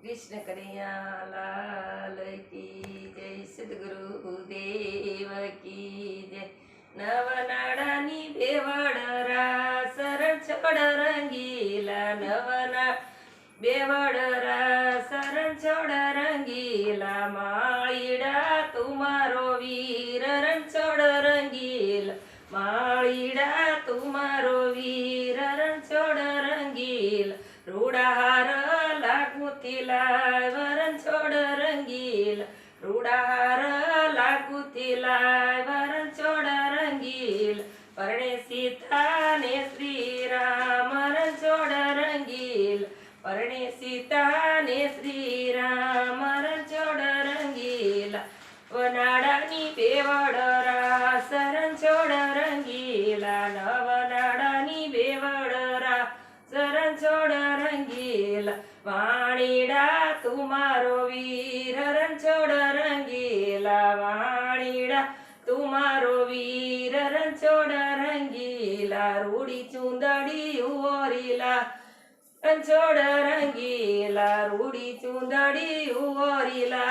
कृष्ण कन्हैया लाल की जय सद्गुरु देव की जय नवनाडानी बेवडरा शरण छोड़ रंगीला नवना बेवडरा शरण छोड़ रंगीला माळीडा तुम्हारो वीर रण छोड़ रंगीला माळीडा तुम्हारो वीर रण छोड़ रंगीला रूडा हार लागुतिला वरण छोड़ रंगीला रूडा हार लागुतिला वरण छोड़ रंगीला परणे सीता ने श्रीराम रण छोड़ रंगीला परणे सीता ने श्रीराम रण छोड़ रंगीला वनाडानी बेवडरा शरण छोड़ रंगीला नवनाडानी बेवडरा शरण छोड़ रंगीला वाणीडा तुम्हारो वीर रण छोड़ रंगीला वाणीडा तुम्हारो वीर रण छोड़ रंगीला रूड़ी चुंदड़ी उवरीला रण छोड़ रंगीला रूड़ी चुंदड़ी उवरीला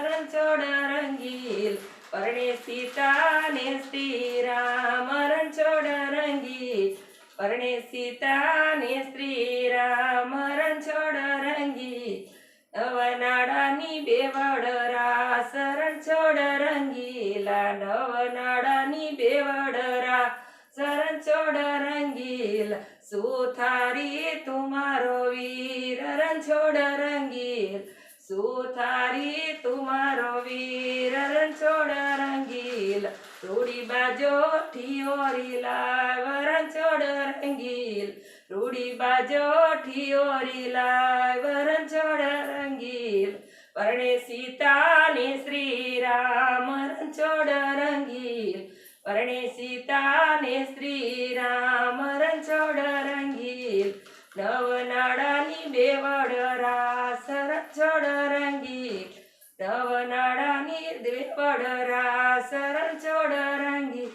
रण छोड़ रंगील परणे सीता ने श्रीराम रण छोड़ रंगील परणे सीता ने श्रीराम रण छोड़ रंगी नवनाडानी बेवडरा शरण छोड़ रंगीला नवनाडानी बेवडरा शरण छोड़ रंगीला सुथारी तुम्हारो वीर रण छोड़ रंगील सुथारी तुम्हारो वीर रण छोड़ रंगील रूड़ी बाजो ठियोरीला वरण छोड़ रंगील रूड़ी बाजो ठियोरीला वरण छोड़ रंगील परणे सीता ने श्रीराम रण छोड़ रंगील परणे सीता ने श्रीराम रण छोड़ रंगील नवनाडानी बेवडरा शरण छोड़ रंगील नवनाडानी बेवडरा शरण छोड़ रंगील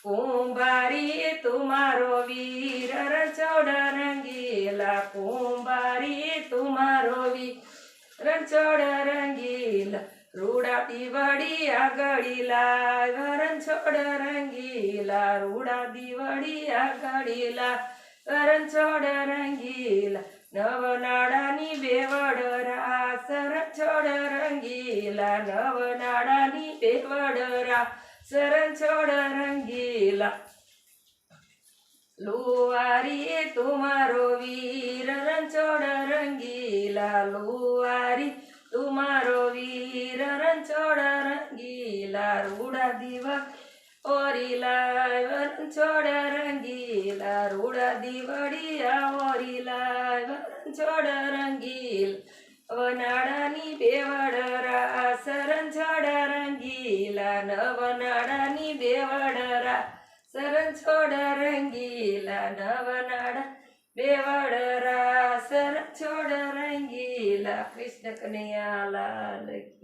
कुंभारी तुम्हारो वीर रण छोड़ रंगीला कुंभारी तुम्हारो वीर रण छोड़ रंगीला रूड़ा दिवड़ी आगड़ीला रण छोड़ रंगीला रूड़ा दिवड़ी आगड़ीला रण छोड़ रंगीला नवनाडानी बेवडरा शरण छोड़ रंगीला नवनाडानी बेवडरा शरण छोड़ रंगीला लुवारी तुम्हारो वीर रण छोड़ रंगीला लुवारी तुम्हारो वीर रण छोड़ रंगीला रूड़ा दीवा ओरीला रण छोड़ रंगीला रूड़ा दीवड़िया ओरीला रण छोड़ रंगील वनाडानी बेवडरा शरण छोड़ रंगीला नवनाडानी बेवडरा शरण छोड़ रंगीला नवनाडा बेवडरा शरण छोड़ रंगीला कृष्ण कन्हैया लाल की